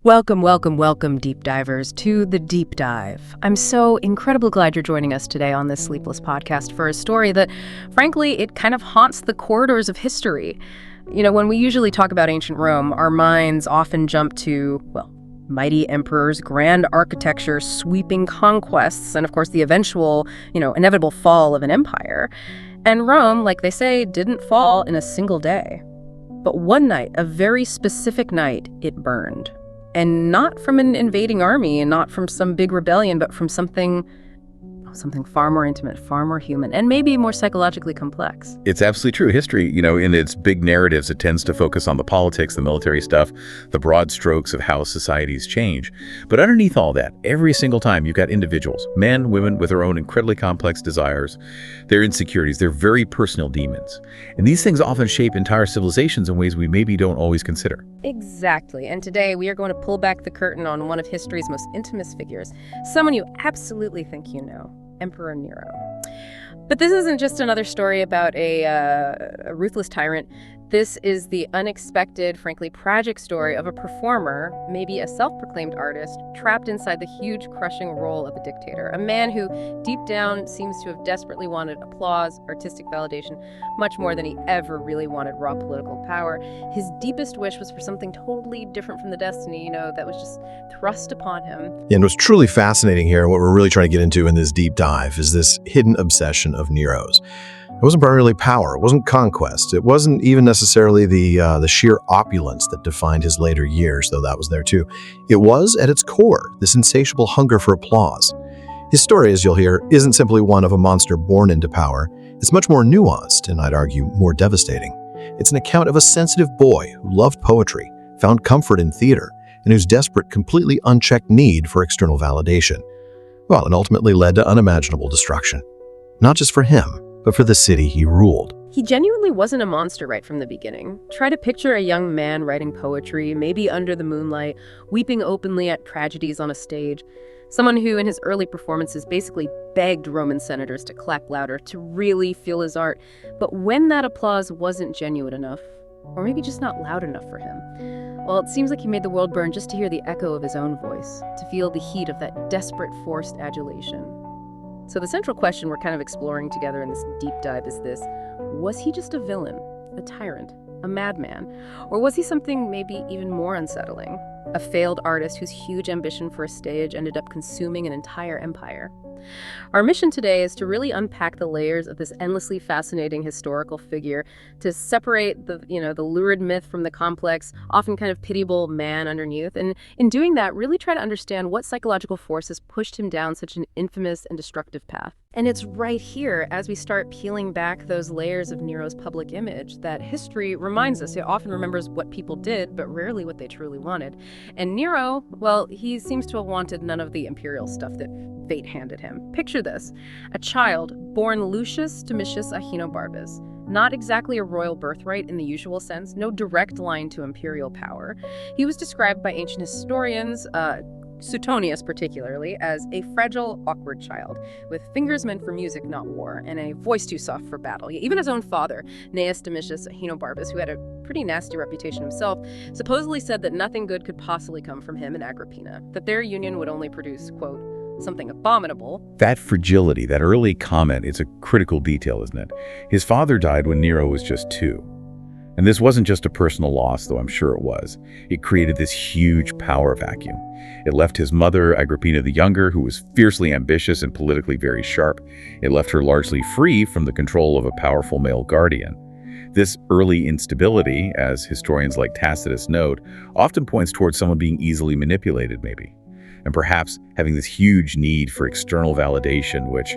Welcome, welcome, welcome, deep divers, to the Deep Dive. I'm so incredibly glad you're joining us today on this Sleepless podcast for a story that, frankly, it kind of haunts the corridors of history. You know, when we usually talk about ancient Rome, our minds often jump to, well, mighty emperors, grand architecture, sweeping conquests, and of course the eventual, inevitable fall of an empire. And Rome, like they say, didn't fall in a single day. But one night, a very specific night, it burned. And not from an invading army and not from some big rebellion, but from something far more intimate, far more human, and maybe more psychologically complex. It's absolutely true. History, in its big narratives, it tends to focus on the politics, the military stuff, the broad strokes of how societies change. But underneath all that, every single time you've got individuals, men, women, with their own incredibly complex desires, their insecurities, their very personal demons. And these things often shape entire civilizations in ways we maybe don't always consider. Exactly. And today we are going to pull back the curtain on one of history's most intimate figures, someone you absolutely think you know. Emperor Nero. But this isn't just another story about a ruthless tyrant. This is the unexpected, frankly tragic story of a performer, maybe a self-proclaimed artist, trapped inside the huge, crushing role of a dictator. A man who, deep down, seems to have desperately wanted applause, artistic validation, much more than he ever really wanted raw political power. His deepest wish was for something totally different from the destiny, that was just thrust upon him. And what's truly fascinating here, what we're really trying to get into in this deep dive, is this hidden obsession of Nero's. It wasn't primarily power, it wasn't conquest, it wasn't even necessarily the sheer opulence that defined his later years, though that was there too. It was, at its core, this insatiable hunger for applause. His story, as you'll hear, isn't simply one of a monster born into power. It's much more nuanced, and I'd argue more devastating. It's an account of a sensitive boy who loved poetry, found comfort in theater, and whose desperate, completely unchecked need for external validation. Well, it ultimately led to unimaginable destruction. Not just for him, but for the city he ruled. He genuinely wasn't a monster right from the beginning. Try to picture a young man writing poetry, maybe under the moonlight, weeping openly at tragedies on a stage. Someone who, in his early performances, basically begged Roman senators to clap louder, to really feel his art. But when that applause wasn't genuine enough, or maybe just not loud enough for him, well, it seems like he made the world burn just to hear the echo of his own voice, to feel the heat of that desperate, forced adulation. So the central question we're kind of exploring together in this deep dive is this: was he just a villain, a tyrant, a madman? Or was he something maybe even more unsettling? A failed artist whose huge ambition for a stage ended up consuming an entire empire? Our mission today is to really unpack the layers of this endlessly fascinating historical figure, to separate the lurid myth from the complex, often kind of pitiable man underneath, and in doing that, really try to understand what psychological forces pushed him down such an infamous and destructive path. And it's right here, as we start peeling back those layers of Nero's public image, that history reminds us. It often remembers what people did, but rarely what they truly wanted. And Nero, well, he seems to have wanted none of the imperial stuff that fate handed him. Picture this: a child born Lucius Domitius Ahenobarbus. Not exactly a royal birthright in the usual sense, no direct line to imperial power. He was described by ancient historians, Suetonius particularly, as a fragile, awkward child, with fingers meant for music, not war, and a voice too soft for battle. Even his own father, Gnaeus Domitius Ahenobarbus, who had a pretty nasty reputation himself, supposedly said that nothing good could possibly come from him and Agrippina, that their union would only produce, quote, something abominable. That fragility, that early comment, is a critical detail, isn't it? His father died when Nero was just 2. And this wasn't just a personal loss, though I'm sure it was. It created this huge power vacuum. It left his mother, Agrippina the Younger, who was fiercely ambitious and politically very sharp. It left her largely free from the control of a powerful male guardian. This early instability, as historians like Tacitus note, often points towards someone being easily manipulated, maybe, and perhaps having this huge need for external validation, which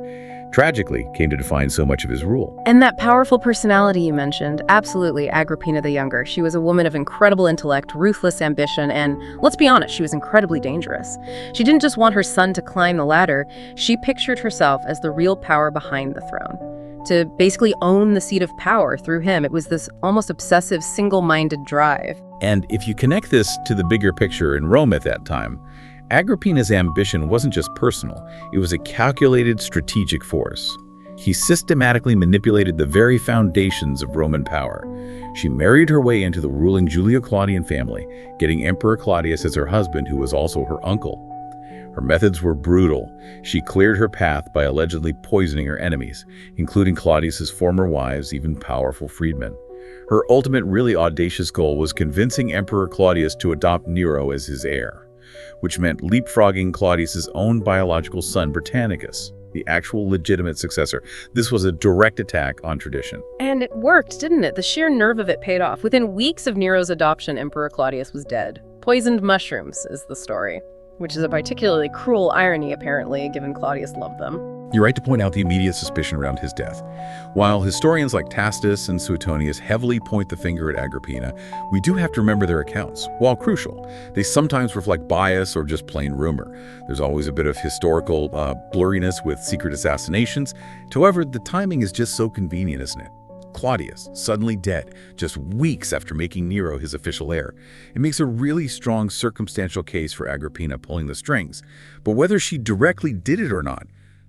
tragically came to define so much of his rule. And that powerful personality you mentioned, absolutely, Agrippina the Younger. She was a woman of incredible intellect, ruthless ambition, and let's be honest, she was incredibly dangerous. She didn't just want her son to climb the ladder, she pictured herself as the real power behind the throne, to basically own the seat of power through him. It was this almost obsessive, single-minded drive. And if you connect this to the bigger picture in Rome at that time, Agrippina's ambition wasn't just personal, it was a calculated strategic force. He systematically manipulated the very foundations of Roman power. She married her way into the ruling Julio-Claudian family, getting Emperor Claudius as her husband, who was also her uncle. Her methods were brutal. She cleared her path by allegedly poisoning her enemies, including Claudius's former wives, even powerful freedmen. Her ultimate, really audacious goal was convincing Emperor Claudius to adopt Nero as his heir, which meant leapfrogging Claudius's own biological son, Britannicus, the actual legitimate successor. This was a direct attack on tradition. And it worked, didn't it? The sheer nerve of it paid off. Within weeks of Nero's adoption, Emperor Claudius was dead. Poisoned mushrooms is the story, which is a particularly cruel irony, apparently, given Claudius loved them. You're right to point out the immediate suspicion around his death. While historians like Tacitus and Suetonius heavily point the finger at Agrippina, we do have to remember their accounts. While crucial, they sometimes reflect bias or just plain rumor. There's always a bit of historical blurriness with secret assassinations. However, the timing is just so convenient, isn't it? Claudius, suddenly dead, just weeks after making Nero his official heir. It makes a really strong circumstantial case for Agrippina pulling the strings. But whether she directly did it or not,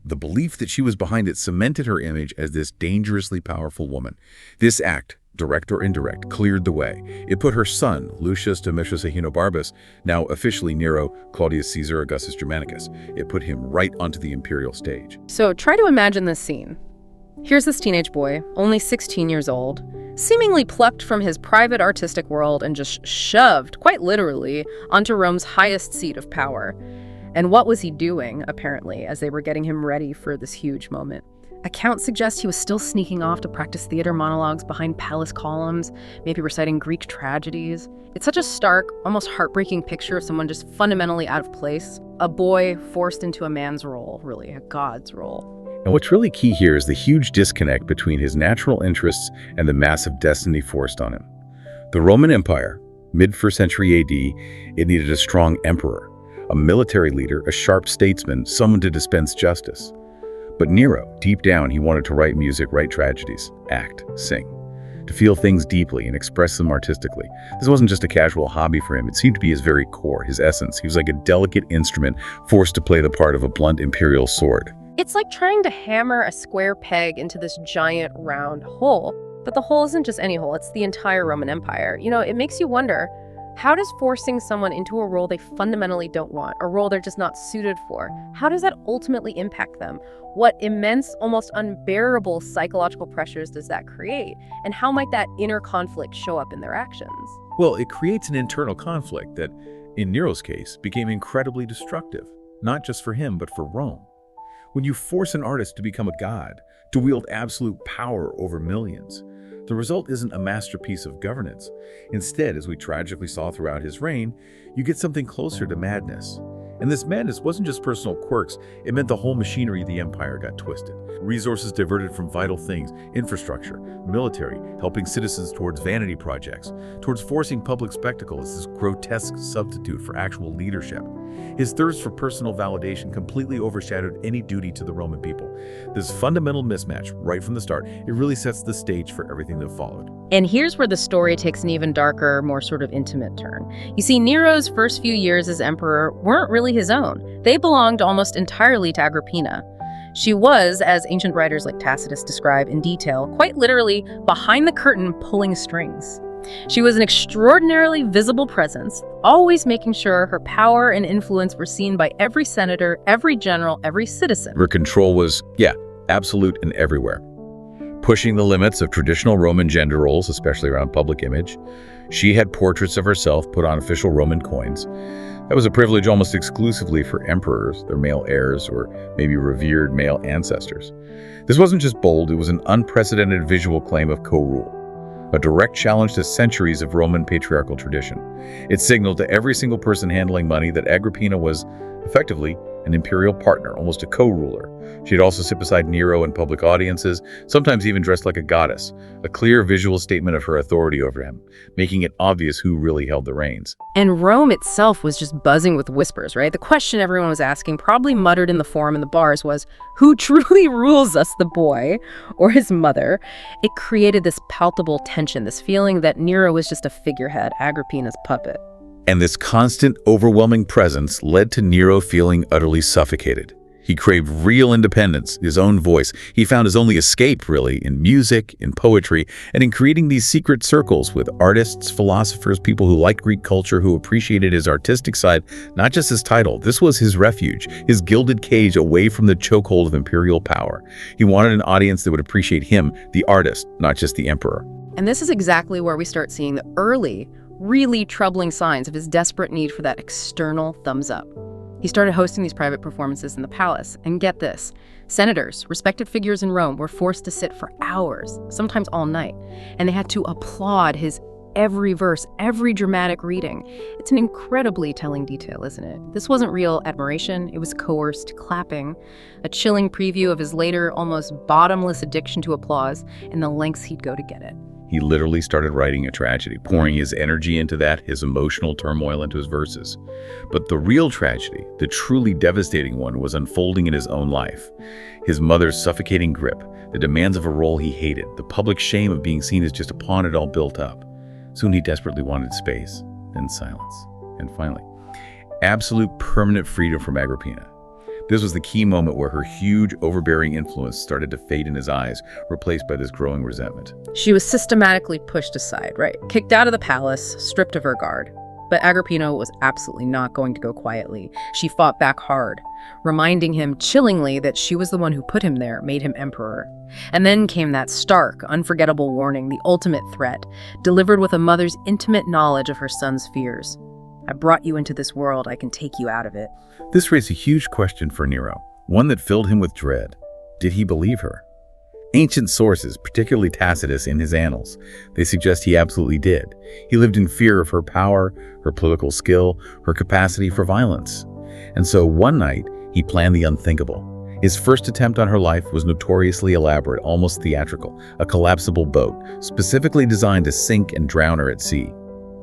the belief that she was behind it cemented her image as this dangerously powerful woman. This act, direct or indirect, cleared the way. It put her son, Lucius Domitius Ahenobarbus, now officially Nero Claudius Caesar Augustus Germanicus, it put him right onto the imperial stage. So try to imagine this scene. Here's this teenage boy, only 16 years old, seemingly plucked from his private artistic world and just shoved, quite literally, onto Rome's highest seat of power. And what was he doing, apparently, as they were getting him ready for this huge moment? Accounts suggest he was still sneaking off to practice theater monologues behind palace columns, maybe reciting Greek tragedies. It's such a stark, almost heartbreaking picture of someone just fundamentally out of place. A boy forced into a man's role, really, a god's role. And what's really key here is the huge disconnect between his natural interests and the massive destiny forced on him. The Roman Empire, mid-1st century AD, it needed a strong emperor, a military leader, a sharp statesman, someone to dispense justice. But Nero, deep down, he wanted to write music, write tragedies, act, sing, to feel things deeply and express them artistically. This wasn't just a casual hobby for him. It seemed to be his very core, his essence. He was like a delicate instrument forced to play the part of a blunt imperial sword. It's like trying to hammer a square peg into this giant round hole. But the hole isn't just any hole, it's the entire Roman Empire. You know, it makes you wonder, how does forcing someone into a role they fundamentally don't want, a role they're just not suited for, how does that ultimately impact them? What immense, almost unbearable psychological pressures does that create? And how might that inner conflict show up in their actions? Well, it creates an internal conflict that, in Nero's case, became incredibly destructive, not just for him, but for Rome. When you force an artist to become a god, to wield absolute power over millions, the result isn't a masterpiece of governance. Instead, as we tragically saw throughout his reign, you get something closer to madness. And this madness wasn't just personal quirks, it meant the whole machinery of the empire got twisted. Resources diverted from vital things, infrastructure, military, helping citizens towards vanity projects, towards forcing public spectacle as this grotesque substitute for actual leadership. His thirst for personal validation completely overshadowed any duty to the Roman people. This fundamental mismatch, right from the start, it really sets the stage for everything that followed. And here's where the story takes an even darker, more sort of intimate turn. You see, Nero's first few years as emperor weren't really his own. They belonged almost entirely to Agrippina. She was, as ancient writers like Tacitus describe in detail, quite literally behind the curtain pulling strings. She was an extraordinarily visible presence, always making sure her power and influence were seen by every senator, every general, every citizen. Her control was, absolute and everywhere. Pushing the limits of traditional Roman gender roles, especially around public image. She had portraits of herself put on official Roman coins. That was a privilege almost exclusively for emperors, their male heirs, or maybe revered male ancestors. This wasn't just bold, it was an unprecedented visual claim of co-rule, a direct challenge to centuries of Roman patriarchal tradition. It signaled to every single person handling money that Agrippina was, effectively, an imperial partner, almost a co-ruler. She'd also sit beside Nero in public audiences, sometimes even dressed like a goddess, a clear visual statement of her authority over him, making it obvious who really held the reins. And Rome itself was just buzzing with whispers, right? The question everyone was asking, probably muttered in the forum and the bars, was, who truly rules us, the boy or his mother? It created this palpable tension, this feeling that Nero was just a figurehead, Agrippina's puppet. And this constant, overwhelming presence led to Nero feeling utterly suffocated. He craved real independence, his own voice. He found his only escape, really, in music, in poetry, and in creating these secret circles with artists, philosophers, people who liked Greek culture, who appreciated his artistic side, not just his title. This was his refuge, his gilded cage away from the chokehold of imperial power. He wanted an audience that would appreciate him, the artist, not just the emperor. And this is exactly where we start seeing the early, really troubling signs of his desperate need for that external thumbs up. He started hosting these private performances in the palace, and get this, senators, respected figures in Rome, were forced to sit for hours, sometimes all night, and they had to applaud his every verse, every dramatic reading. It's an incredibly telling detail, isn't it? This wasn't real admiration, it was coerced clapping, a chilling preview of his later, almost bottomless addiction to applause and the lengths he'd go to get it. He literally started writing a tragedy, pouring his energy into that, his emotional turmoil into his verses. But the real tragedy, the truly devastating one, was unfolding in his own life. His mother's suffocating grip, the demands of a role he hated, the public shame of being seen as just a pawn it all built up. Soon he desperately wanted space, then silence, and finally, absolute permanent freedom from Agrippina. This was the key moment where her huge, overbearing influence started to fade in his eyes, replaced by this growing resentment. She was systematically pushed aside, right? Kicked out of the palace, stripped of her guard. But Agrippina was absolutely not going to go quietly. She fought back hard, reminding him chillingly that she was the one who put him there, made him emperor. And then came that stark, unforgettable warning, the ultimate threat, delivered with a mother's intimate knowledge of her son's fears. I brought you into this world, I can take you out of it. This raised a huge question for Nero, one that filled him with dread. Did he believe her? Ancient sources, particularly Tacitus in his annals, they suggest he absolutely did. He lived in fear of her power, her political skill, her capacity for violence. And so one night, he planned the unthinkable. His first attempt on her life was notoriously elaborate, almost theatrical, a collapsible boat, specifically designed to sink and drown her at sea.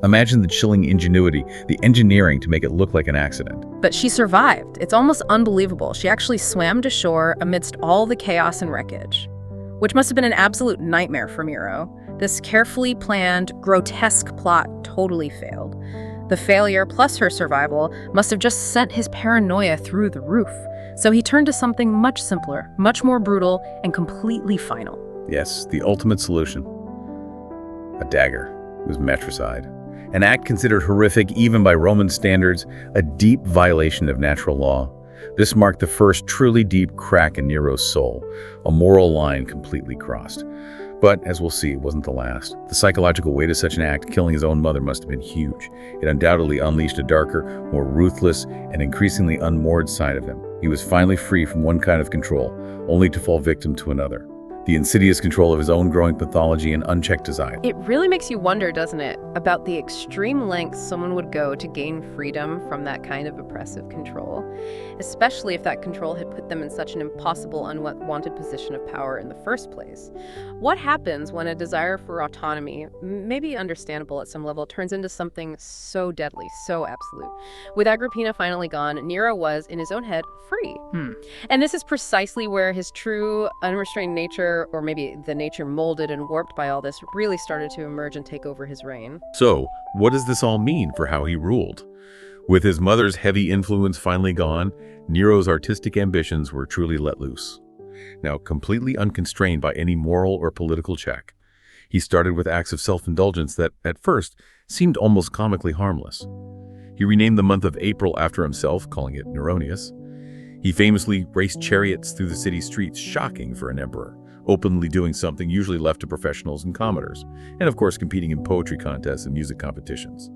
Imagine the chilling ingenuity, the engineering to make it look like an accident. But she survived. It's almost unbelievable. She actually swam to shore amidst all the chaos and wreckage, which must have been an absolute nightmare for Nero. This carefully planned, grotesque plot totally failed. The failure plus her survival must have just sent his paranoia through the roof. So he turned to something much simpler, much more brutal, and completely final. Yes, the ultimate solution. A dagger. It was matricide. An act considered horrific even by Roman standards, a deep violation of natural law. This marked the first truly deep crack in Nero's soul, a moral line completely crossed. But, as we'll see, it wasn't the last. The psychological weight of such an act, killing his own mother, must have been huge. It undoubtedly unleashed a darker, more ruthless, and increasingly unmoored side of him. He was finally free from one kind of control, only to fall victim to another. The insidious control of his own growing pathology and unchecked desire. It really makes you wonder, doesn't it, about the extreme lengths someone would go to gain freedom from that kind of oppressive control, especially if that control had put them in such an impossible, unwanted position of power in the first place. What happens when a desire for autonomy, maybe understandable at some level, turns into something so deadly, so absolute? With Agrippina finally gone, Nero was, in his own head, free. And this is precisely where his true, unrestrained nature, or maybe the nature molded and warped by all this, really started to emerge and take over his reign. So, what does this all mean for how he ruled? With his mother's heavy influence finally gone, Nero's artistic ambitions were truly let loose. Now, completely unconstrained by any moral or political check, he started with acts of self-indulgence that, at first, seemed almost comically harmless. He renamed the month of April after himself, calling it Neronius. He famously raced chariots through the city streets, shocking for an emperor, openly doing something usually left to professionals and commoners, and of course competing in poetry contests and music competitions,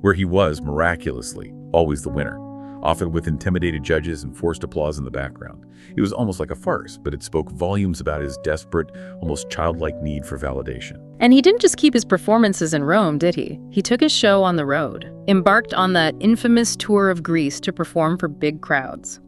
where he was, miraculously, always the winner, often with intimidated judges and forced applause in the background. It was almost like a farce, but it spoke volumes about his desperate, almost childlike need for validation. And he didn't just keep his performances in Rome, did he? He took his show on the road, embarked on that infamous tour of Greece to perform for big crowds.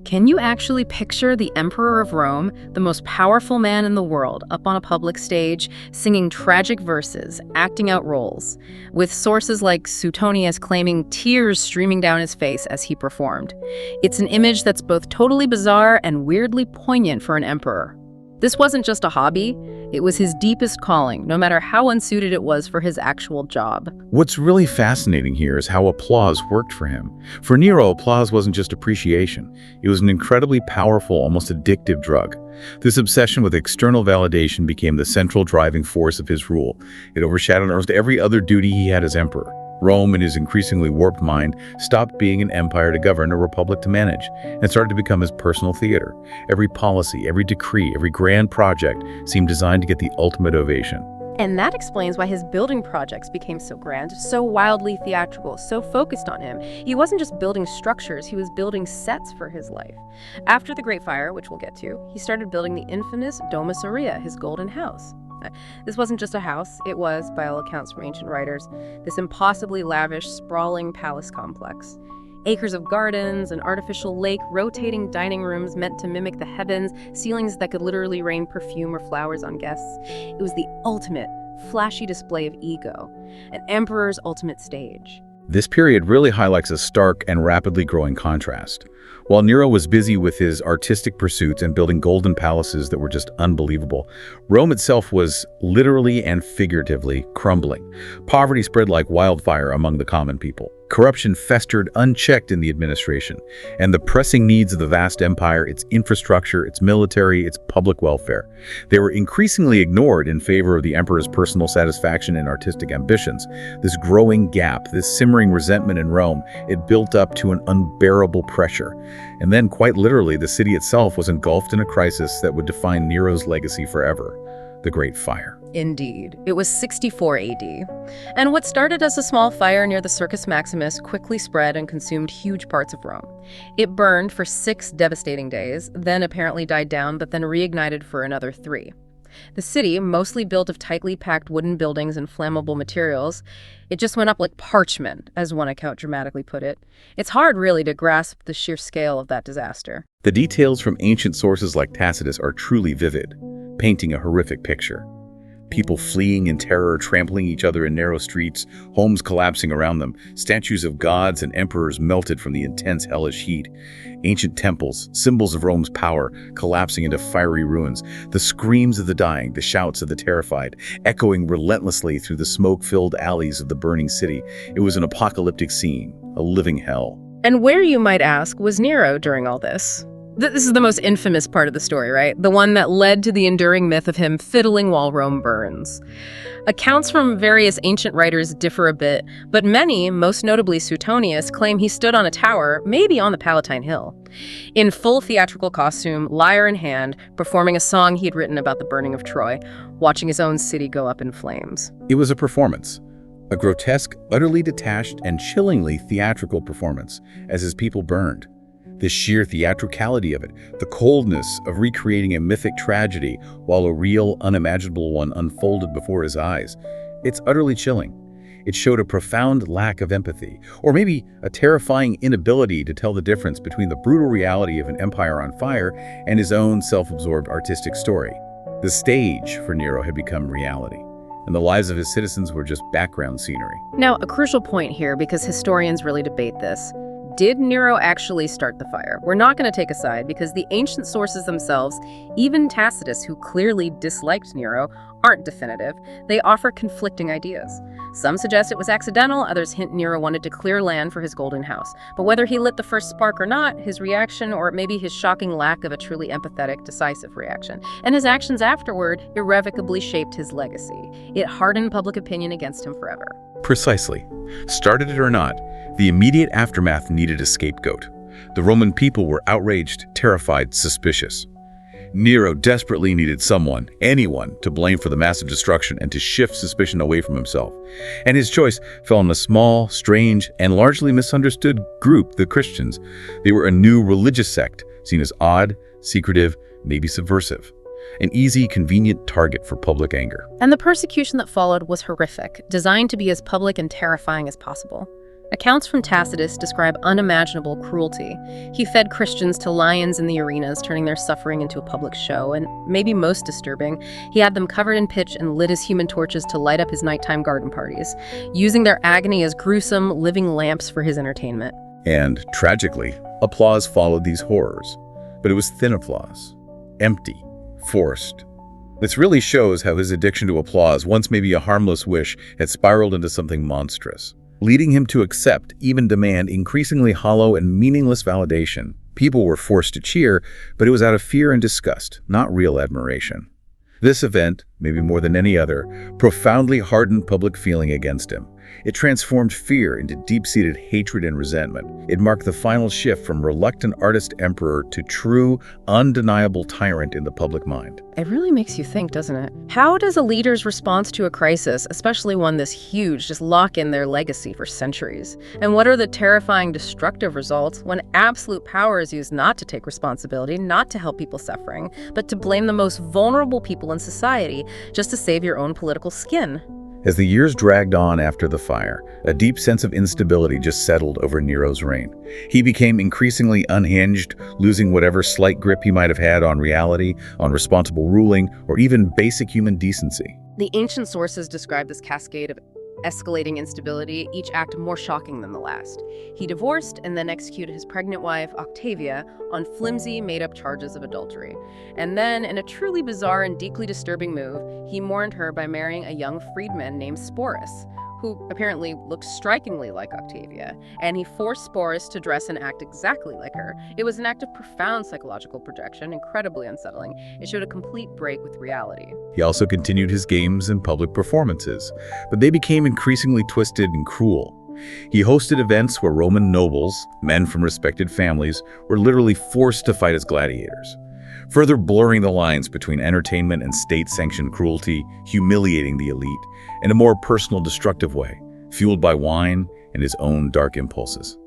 Can you actually picture the Emperor of Rome, the most powerful man in the world, up on a public stage, singing tragic verses, acting out roles, with sources like Suetonius claiming tears streaming down his face as he performed? It's an image that's both totally bizarre and weirdly poignant for an emperor. This wasn't just a hobby, it was his deepest calling, no matter how unsuited it was for his actual job. What's really fascinating here is how applause worked for him. For Nero, applause wasn't just appreciation. It was an incredibly powerful, almost addictive drug. This obsession with external validation became the central driving force of his rule. It overshadowed almost every other duty he had as emperor. Rome, in his increasingly warped mind, stopped being an empire to govern, a republic to manage, and started to become his personal theater. Every policy, every decree, every grand project seemed designed to get the ultimate ovation. And that explains why his building projects became so grand, so wildly theatrical, so focused on him. He wasn't just building structures, he was building sets for his life. After the Great Fire, which we'll get to, he started building the infamous Domus Aurea, his golden house. This wasn't just a house, it was, by all accounts from ancient writers, this impossibly lavish, sprawling palace complex. Acres of gardens, an artificial lake, rotating dining rooms meant to mimic the heavens, ceilings that could literally rain perfume or flowers on guests. It was the ultimate, flashy display of ego, an emperor's ultimate stage. This period really highlights a stark and rapidly growing contrast. While Nero was busy with his artistic pursuits and building golden palaces that were just unbelievable, Rome itself was literally and figuratively crumbling. Poverty spread like wildfire among the common people. Corruption festered unchecked in the administration, and the pressing needs of the vast empire, its infrastructure, its military, its public welfare, they were increasingly ignored in favor of the emperor's personal satisfaction and artistic ambitions. This growing gap, this simmering resentment in Rome, it built up to an unbearable pressure. And then, quite literally, the city itself was engulfed in a crisis that would define Nero's legacy forever: the Great Fire. Indeed. It was 64 AD. And what started as a small fire near the Circus Maximus quickly spread and consumed huge parts of Rome. It burned for 6 devastating days, then apparently died down, but then reignited for another 3. The city, mostly built of tightly packed wooden buildings and flammable materials, it just went up like parchment, as one account dramatically put it. It's hard, really, to grasp the sheer scale of that disaster. The details from ancient sources like Tacitus are truly vivid, painting a horrific picture. People fleeing in terror, trampling each other in narrow streets, homes collapsing around them, statues of gods and emperors melted from the intense hellish heat, ancient temples, symbols of Rome's power, collapsing into fiery ruins, the screams of the dying, the shouts of the terrified, echoing relentlessly through the smoke-filled alleys of the burning city. It was an apocalyptic scene, a living hell. And where, you might ask, was Nero during all this? This is the most infamous part of the story, right? The one that led to the enduring myth of him fiddling while Rome burns. Accounts from various ancient writers differ a bit, but many, most notably Suetonius, claim he stood on a tower, maybe on the Palatine Hill, in full theatrical costume, lyre in hand, performing a song he had written about the burning of Troy, watching his own city go up in flames. It was a performance, a grotesque, utterly detached, and chillingly theatrical performance as his people burned. The sheer theatricality of it, the coldness of recreating a mythic tragedy while a real, unimaginable one unfolded before his eyes. It's utterly chilling. It showed a profound lack of empathy, or maybe a terrifying inability to tell the difference between the brutal reality of an empire on fire and his own self-absorbed artistic story. The stage for Nero had become reality, and the lives of his citizens were just background scenery. Now, a crucial point here, because historians really debate this. Did Nero actually start the fire? We're not going to take a side because the ancient sources themselves, even Tacitus, who clearly disliked Nero, aren't definitive. They offer conflicting ideas. Some suggest it was accidental, others hint Nero wanted to clear land for his golden house. But whether he lit the first spark or not, his reaction, or maybe his shocking lack of a truly empathetic, decisive reaction, and his actions afterward irrevocably shaped his legacy. It hardened public opinion against him forever. Precisely. Started it or not, the immediate aftermath needed a scapegoat. The Roman people were outraged, terrified, suspicious. Nero desperately needed someone, anyone, to blame for the massive destruction and to shift suspicion away from himself. And his choice fell on a small, strange, and largely misunderstood group, the Christians. They were a new religious sect, seen as odd, secretive, maybe subversive. An easy, convenient target for public anger. And the persecution that followed was horrific, designed to be as public and terrifying as possible. Accounts from Tacitus describe unimaginable cruelty. He fed Christians to lions in the arenas, turning their suffering into a public show, and maybe most disturbing, he had them covered in pitch and lit as human torches to light up his nighttime garden parties, using their agony as gruesome, living lamps for his entertainment. And, tragically, applause followed these horrors. But it was thin applause, empty, forced. This really shows how his addiction to applause, once maybe a harmless wish, had spiraled into something monstrous, leading him to accept, even demand, increasingly hollow and meaningless validation. People were forced to cheer, but it was out of fear and disgust, not real admiration. This event, maybe more than any other, profoundly hardened public feeling against him. It transformed fear into deep-seated hatred and resentment. It marked the final shift from reluctant artist emperor to true, undeniable tyrant in the public mind. It really makes you think, doesn't it? How does a leader's response to a crisis, especially one this huge, just lock in their legacy for centuries? And what are the terrifying, destructive results when absolute power is used not to take responsibility, not to help people suffering, but to blame the most vulnerable people in society just to save your own political skin? As the years dragged on after the fire, a deep sense of instability just settled over Nero's reign. He became increasingly unhinged, losing whatever slight grip he might have had on reality, on responsible ruling, or even basic human decency. The ancient sources describe this cascade of escalating instability, each act more shocking than the last. He divorced and then executed his pregnant wife, Octavia, on flimsy, made-up charges of adultery. And then, in a truly bizarre and deeply disturbing move, he mourned her by marrying a young freedman named Sporus, who apparently looked strikingly like Octavia, and he forced Sporus to dress and act exactly like her. It was an act of profound psychological projection, incredibly unsettling. It showed a complete break with reality. He also continued his games and public performances, but they became increasingly twisted and cruel. He hosted events where Roman nobles, men from respected families, were literally forced to fight as gladiators, further blurring the lines between entertainment and state-sanctioned cruelty, humiliating the elite in a more personal, destructive way, fueled by wine and his own dark impulses.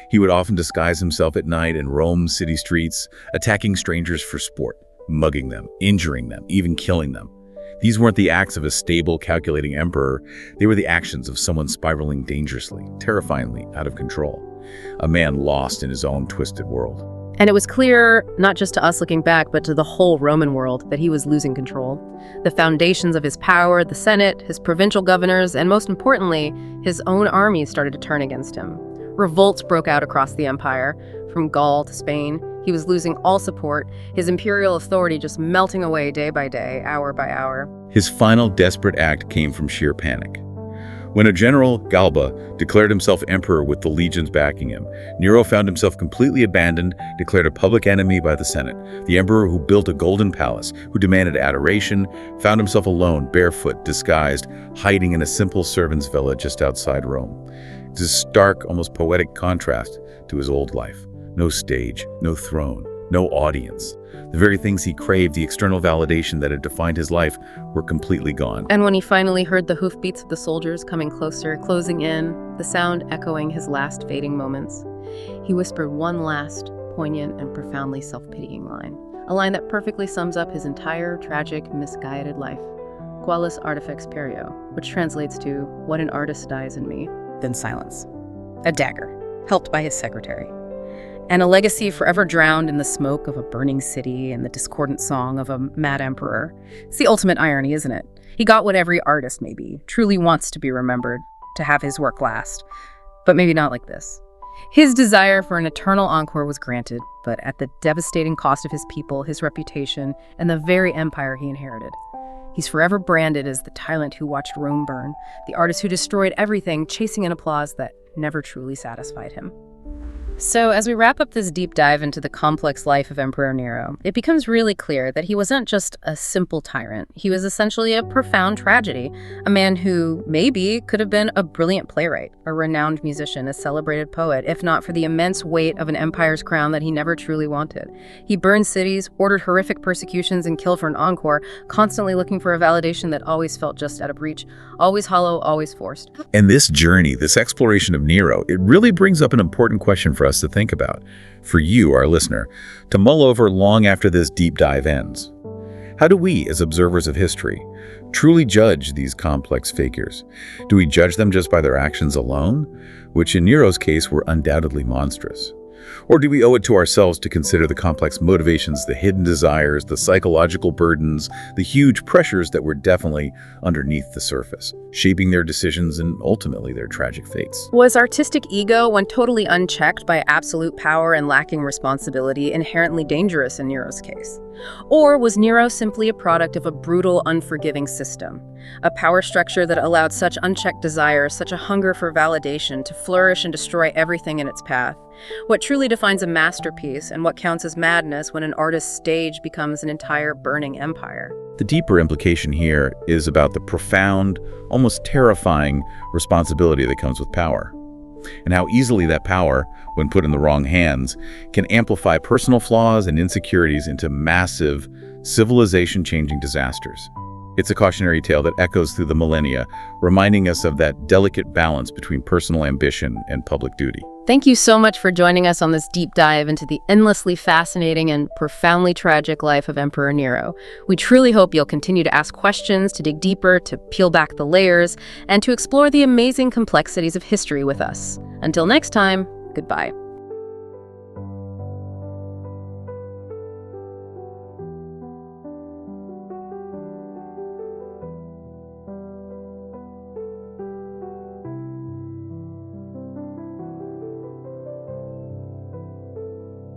He would often disguise himself at night in Rome's city streets, attacking strangers for sport, mugging them, injuring them, even killing them. These weren't the acts of a stable, calculating emperor. They were the actions of someone spiraling dangerously, terrifyingly out of control. A man lost in his own twisted world. And it was clear, not just to us looking back, but to the whole Roman world, that he was losing control. The foundations of his power, the Senate, his provincial governors, and most importantly, his own armies started to turn against him. Revolts broke out across the empire, from Gaul to Spain. He was losing all support, his imperial authority just melting away day by day, hour by hour. His final desperate act came from sheer panic. When a general, Galba, declared himself emperor with the legions backing him, Nero found himself completely abandoned, declared a public enemy by the Senate. The emperor who built a golden palace, who demanded adoration, found himself alone, barefoot, disguised, hiding in a simple servant's villa just outside Rome. It's a stark, almost poetic contrast to his old life. No stage, no throne, no audience. The very things he craved, the external validation that had defined his life, were completely gone. And when he finally heard the hoofbeats of the soldiers coming closer, closing in, the sound echoing his last fading moments, he whispered one last, poignant and profoundly self-pitying line. A line that perfectly sums up his entire tragic, misguided life. Qualis artifex perio, which translates to, what an artist dies in me. Then silence. A dagger, helped by his secretary. And a legacy forever drowned in the smoke of a burning city and the discordant song of a mad emperor. It's the ultimate irony, isn't it? He got what every artist, maybe, truly wants to be remembered, to have his work last. But maybe not like this. His desire for an eternal encore was granted, but at the devastating cost of his people, his reputation, and the very empire he inherited. He's forever branded as the tyrant who watched Rome burn, the artist who destroyed everything, chasing an applause that never truly satisfied him. So, as we wrap up this deep dive into the complex life of Emperor Nero, it becomes really clear that he wasn't just a simple tyrant. He was essentially a profound tragedy, a man who maybe could have been a brilliant playwright, a renowned musician, a celebrated poet, if not for the immense weight of an empire's crown that he never truly wanted. He burned cities, ordered horrific persecutions, and killed for an encore, constantly looking for a validation that always felt just out of reach, always hollow, always forced. And this journey, this exploration of Nero, it really brings up an important question for us to think about, for you, our listener, to mull over long after this deep dive ends. How do we, as observers of history, truly judge these complex figures? Do we judge them just by their actions alone, which in Nero's case were undoubtedly monstrous? Or do we owe it to ourselves to consider the complex motivations, the hidden desires, the psychological burdens, the huge pressures that were definitely underneath the surface, shaping their decisions and ultimately their tragic fates? Was artistic ego, when totally unchecked by absolute power and lacking responsibility, inherently dangerous in Nero's case? Or was Nero simply a product of a brutal, unforgiving system? A power structure that allowed such unchecked desires, such a hunger for validation, to flourish and destroy everything in its path? What truly defines a masterpiece, and what counts as madness when an artist's stage becomes an entire burning empire? The deeper implication here is about the profound, almost terrifying responsibility that comes with power, and how easily that power, when put in the wrong hands, can amplify personal flaws and insecurities into massive, civilization-changing disasters. It's a cautionary tale that echoes through the millennia, reminding us of that delicate balance between personal ambition and public duty. Thank you so much for joining us on this deep dive into the endlessly fascinating and profoundly tragic life of Emperor Nero. We truly hope you'll continue to ask questions, to dig deeper, to peel back the layers, and to explore the amazing complexities of history with us. Until next time, goodbye.